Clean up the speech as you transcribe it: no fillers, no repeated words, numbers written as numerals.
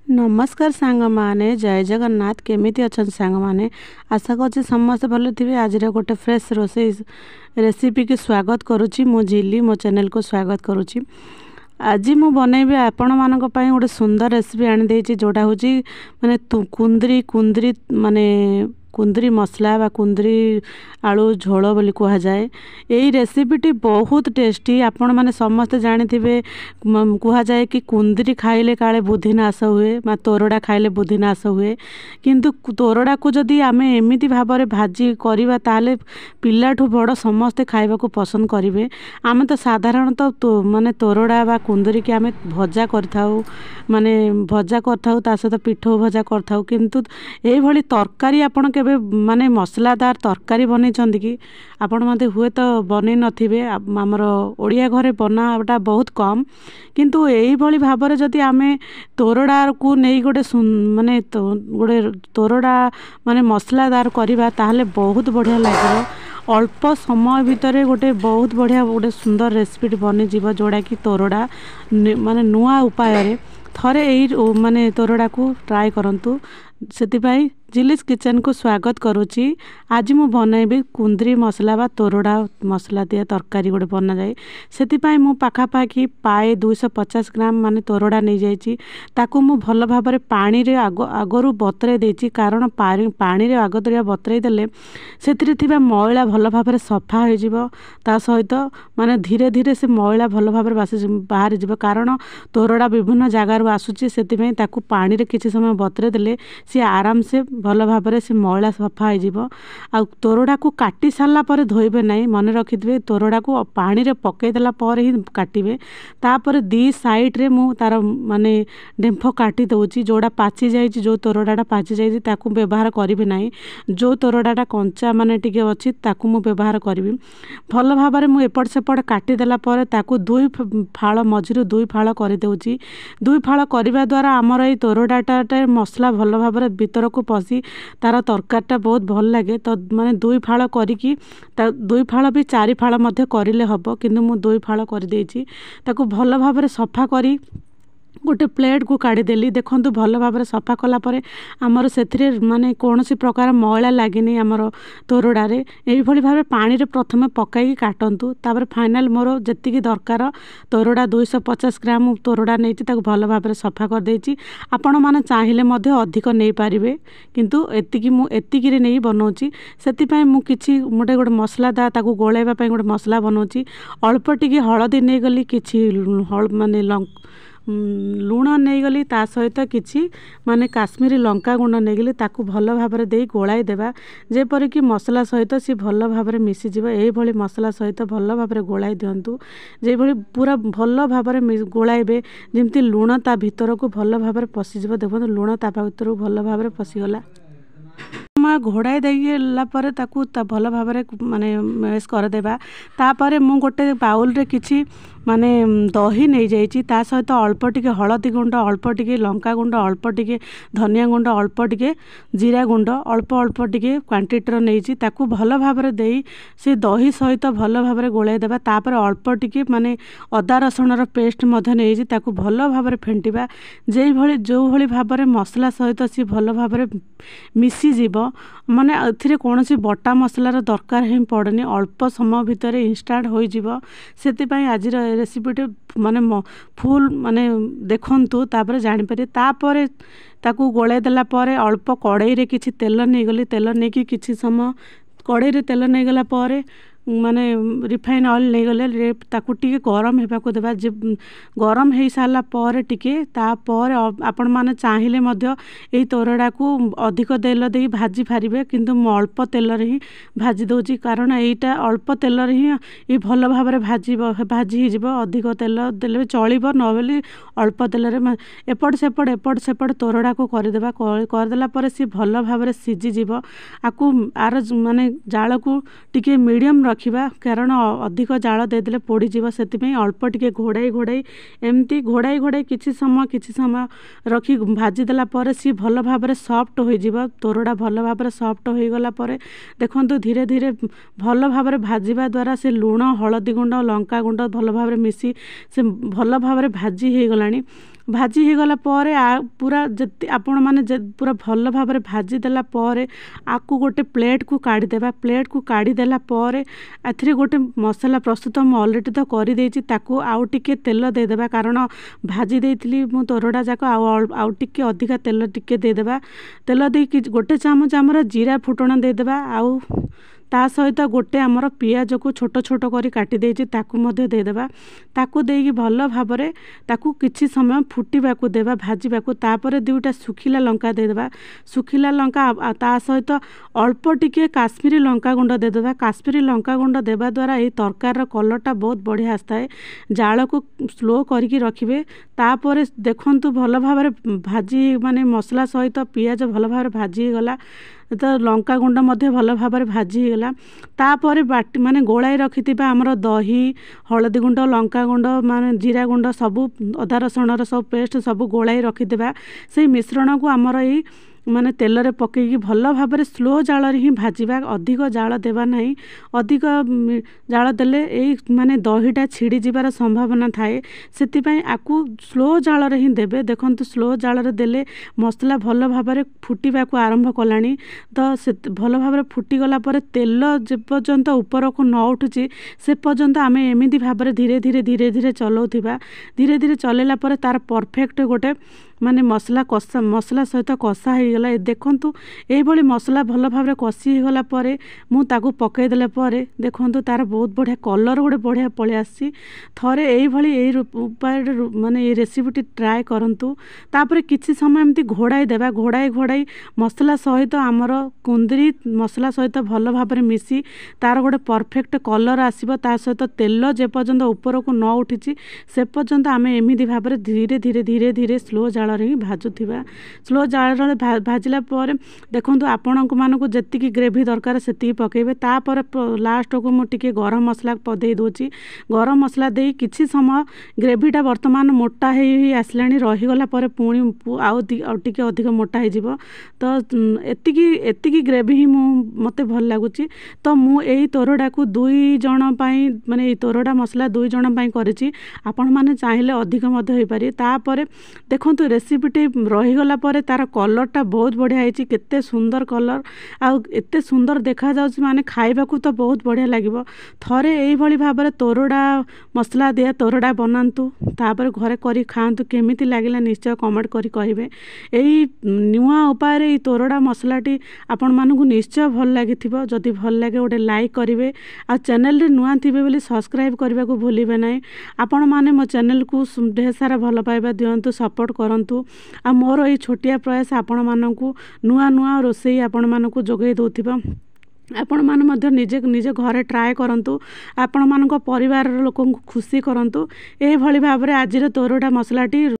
नमस्कार सांग माने जय जगन्नाथ केमिति अछन सांग माने आशा करछि समस्त भले थिबे। आज गोटे फ्रेश रोषे रेसिपी के स्वागत करुछि मो झिल्ली मो चैनल को स्वागत करुछि। आज मु बनैबे आपण मानक पई गोटे सुंदर रेसिपी आनि देछि जोटा होछि माने कुंदरी कुंदरी माने कुंदरी मसला बा कुंदरी आलू झोल बोली कहा जाए। यही रेसिपीटी बहुत टेस्टी आपण माने समस्त जानिथिबे। कहा जाए कि कुंदरी खाइले काले बुद्धि नाश हुए बा तोरड़ा खाइले बुद्धि नाश हुए, किंतु तोरड़ा को जदि आमे एमिति भाबरे भाजी करिबा ताले पिल्लाठू बड़ समस्ते खाइबाकू पसंद करिवे। आमे तो साधारणतः तो माने तोरड़ा बा कुंदरी के आमे भजा करथाउ, माने भजा करथाउ ता सहित पिठो भजा करथाउ, किंतु एई भली तरकारी आपण केबे माने मसलादार तरकारी बनै छथि कि आपण मते हुए तो बनै नथिबे। हमर ओडिया घरे बनाटा बहुत कम, किंतु एई भली भाबरे जदि आमे तोरड़ा को नै गोटे माने गोटे तोरड़ा माने मसलादार करिबा ताहले बहुत बढ़िया लागिबो। अल्प समय भितर गोटे बहुत बढ़िया गोटे सुंदर रेसिपी बनी जीव जोड़ा कि तोरड़ा माने नुआ उपाय रे थरे यही माने तोरड़ा को ट्राए करंतु। सेतिपाई जिलिस किचन को स्वागत करुच्ची। आज मु बनैबी कुंदरी मसला बा तोरड़ा मसला दिया तरकारी गोटे बना जाए। सेतिपाई मु पाखापाखि पाए 250 ग्राम माने तोरड़ा नहीं जाइची। ताकू मु भल भाबरे पानी रे आगरू बतरे देची, कारण पानी रे आगतरिया बतरे देले सेतिरे थिबा मैला भल भाबरे सफा हो जिवो। ता सहित माने धीरे धीरे से मैला भल भाबरे बाहर जिवो, कारण तोरड़ा विभिन्न जगार आसुची। सेतिपाई ताकू पानी रे किछि समय बतरे देले सी आराम से भल भाबरे से मैला सफा हो जिवो। आ तोरड़ा को काटी सारला परे धोइबे नहीं, मन रखिथिबे। तोरड़ा को पानी रे पकई देला पर ही काटिबे। तापर दी साइड रे मु तार माने डेम्फ काटी दउची। जोड़ा पाची जाइची, जो तोरड़ाटा पाची जाइची ताकू व्यवहार करिबे नहीं। जो तोरड़ाटा कंचा माने टिके अछि ताकू मु व्यवहार करिबी। भल भाबरे मु एपट सेपट काटी देला पर ताकू दुई फाळ मझिरु दुई फाळ करि दउची। दुई फाळ करिबा द्वारा हमर ए तोरड़ाटा मसला भल भाबरे भीतर को पसी तार तरकारीटा बहुत भल लगे। तो माने दुई फाळ करिकी दुई फाळ भी चारि फाळ मध्य करिले हबो, किंतु मु दुई फाळ करि देइची। ताकू भल भाबरे सफा करी गोटे प्लेट को काढ़ी देली। देखंतु भल भाबरे सफा कला परे हमर सेथिरे माने कोनोसी प्रकार मैला लागिनी हमर तोरड़ा रे। एही भली भाबरे पानी रे प्रथमे पकाई काटंतु। तापर फाइनल मोर जेतिकी दरकार तोरड़ा 250 ग्राम तोरड़ा नेची ताकू भल भाबरे सफा कर देइची। आपण माने चाहिले मध्ये अधिक नै पारिबे, किंतु एतिकी मु एतिकी रे नै बनौची। सेति पय मु किछि मोटे गोटे मसला दा ताकू गोळेबा पय गोटे मसला बनौची। अल्प टिकी हळदी नै गली, किछि माने लुण नहीं गली, ता सहित किछि माने काश्मीरी लंका गुंड नहीं गली। ताकू भल भाबरे देई गोळाई देबा, जेपरि कि मसला सहित सी भल भाबरे मिसी जिवो। एही भली मसला सहित भल भाबरे गोळाई दियंतु। जे भली पूरा भल भाबरे गोळाइबे जेमति लुण ता भीतर को भल भाबरे पसी जिवो। देखो लुण ता भीतर भल भाबरे पसी गला। घोड़ाई देला परे ताकू ता भल भाबरे माने मेस कर देबा। तापरे मु गोटे बाउल रे किछि माने दही नहीं जाइची। ता सहित अल्प टिके हळदी गुंड, अल्प टिके लंका गुंड, अल्प टिके धनिया गुंड, अल्प टिके जीरा गुंड, अल्प अल्प टिके क्वांटिटी नहींची। ताकू भल भाबरे देई से दही सहित भल भाबरे गोळाई देबा। तापर अल्प टिके माने अदा रसुण रो पेस्ट मध्य नहींची, ताकू भल भाबरे फेंटिबा। जेई भली जो भली भाबरे मसला सहित सी भल भाबरे मिसी जीवो। माने एथिरे कोनोसी बटा मसलार दरकार ही पड़नी, अल्प समय भितर इंस्टांट हो जीवो। सेति पय आज रेसिपीटी माने फुल माने देखंतु, तापर जानि पारे। तापर ताकू गोळे देला परे अल्प कड़ाई रे किछि तेल नै गली। तेल नै कि किछि समय कड़ाई रे तेल नै गला परे माने रिफाइन ऑयल नहीं गले ताकू टिके गरम हेबाको देबा। जे गरम हे साला पर टिके तापर आपण माने चाहिले मध्य एई तोरड़ा को अधिक तेल देई भाजी फारिबे, किंतु म अल्प तेल रे ही भाजी दोची। कारण एईटा अल्प तेल रे ही ए भल भाबरे भाजी ही जिवो। अधिक तेल देले चलिबो, न बेली अल्प तेल रे एपट सेपट तोरड़ा को कर देबा। कर देला परे सी भल भाबरे सिजी जिवो। आकू आर माने जाळ को टिके मीडियम रखिबा, कारण अधिक जाळ देदेले पोड़ी जीव। सेति में अल्प टिके घोड़ाई एमती घोड़ाई किछि समय रखी भाजी देला परे सी भल भाबरे सॉफ्ट हो जीव। तोरड़ा भल भाबरे सॉफ्ट हो गला परे देखंतु धीरे धीरे भल भाबरे भाजीबा द्वारा से लुण, हळदी गुंड, लंका गुंड भल भाबरे मिसी से भल भाबरे भाजी हे गलानी। भाजी हो गला परे पूरा जति आपण माने पूरा भल भाव भाजी देला परे आकु गोटे प्लेट को काढ़ी देबा। प्लेट को काढ़ी देला परे एथिरे गोटे मसला प्रस्तुत हम ऑलरेडी तो कर देछि ताकू आउ टिके तेल दे देबा कारण भाजी देइथिली मु तोरडा जाक आउ टिके अधिका तेल टिके दे देबा। तेल दे कि गोटे चामच हमर जीरा फुटण दे देबा आउ ता सहित गोटे आमर पियाज को छोट छोट करी काटी देछि ताकू मध्ये दे देबा। ताकू देकी भल भाव ताकू किछि समय फुटिबाकू देबा भाजीबाकू। तापरे दुईटा सुखिला लंका दे देबा। सुखिला लंका ता सहित अल्प टिके काश्मीरी लंका गुंड दे देबा। काश्मीरी लंका गुंड देबा द्वारा ए तरकार कलरटा बहुत बढ़िया आस्ताए। जाल को स्लो करके रखिबे। तापरे देखंतु भल भाव भाजी माने मसला सहित पियाज भल भाव भाजी गला तो लंका गुंड मध्य भल भाव भाजी गला। तापर बाटी माने गोलाई रखिथिबा हमर दही हळदी गुंड लंका गुंड माने जीरा गुंड सबु अदा रसुणर सब पेस्ट सबु गोलाई रखिथिबा। से मिश्रण को हमर ई माने तेल रे पकेकी भल भाव स्लो जाल ही भाजीबा। अधिक जाल देबा नहीं। अधिक जाल देले ए माने दहीटा छिड़ी जिबार संभावना थाए। सेति पई आकु स्लो जाल रे ही देबे। देखंतु स्लो जाल रे देले मसला भल भाव फुटिबा को आरंभ कलानी। तो से भल भाव फुटी गला परे तेल जे पर्यंत ऊपर को न उठुची से पर्यंत आमे एमिति भाव धीरे धीरे धीरे धीरे चलाउथिबा। धीरे धीरे चलेला परे तार परफेक्ट गोटे माने मसला कषा मसला सहित कषा हो गला। देखंतु एई भली मसला भल भाव कषी हो गला परे मु ताकू पकई देला परे देखंतु तार बहुत बढ़िया कलर गोटे बढ़िया पळे आसी। थरे एई भली एई उपाय माने ए रेसिपीटी ट्राए करंतु। तापरे किछि समय एमती घोड़ाई देबा। घोड़ाई घोड़ाई मसला सहित आमर कुंदरी मसला सहित भल भाव मिसी तार गोटे परफेक्ट कलर आसीबो। ता सहित तेल जे पर्यंत ऊपर को न उठिची से पर्यंत आमे एमिति भाव धीरे धीरे धीरे धीरे स्लो जाल रे भाजुथिबा। स्लो जाल रे भाजिला परे देखंतु आपनक मानको जेतिकी ग्रेवी दरकार सेतिकी पकेबे। तापर लास्ट को मु टिके गरम मसला दे दोची। गरम मसला दे किछि समय ग्रेवीटा वर्तमान मोटा हे आसलानी रही गला परे पुणी आउ टिके अधिक मोटा हे जिवो। तो एतिकी ग्रेवी ही मते भल लागुची। तो मु एई तोरडा को 2 जण पई माने ए तोरडा मसला 2 जण पई करिची। आपण माने चाहिले अधिक मध्य होई पारे। तापर देखंतु रेसिपीटी रही गला परे तार कलरटा बहुत बढ़िया आइची। केते सुंदर कलर आ एते सुंदर देखा जाउची माने खाइबाकू तो बहुत बढ़िया लागिबो। थरे एई भली भाबरे तोरडा मसला दिया तोरडा बनांतु। तापर घरे करी खांतु। केमिति लागिला निश्चय कमेंट करी कहिबे। एई नुआ उपाय रे तोरडा मसलाटी आपण मानकू निश्चय भल लागिथिबो। जदि भल लागे गोटे लाइक करिवे आ चैनल रे नुआ थिबे बोली सब्सक्राइब करबा को भूलिबे नै। आपण माने मो चैनल को ढेर सारा भल पाइबा दियंतु सपोर्ट करंतु। आ मोर एई छोटिया प्रयास आपण मानकू नुआ नुआ रोसई आपण मानकू जोगै दोथिबो। आपण मान मध्य निजे निजे घरे ट्राए करंतु। आपण मानक परिवार लोक खुशी करंतु। एई भली भाबरे आजिर तोरडा मसलाटी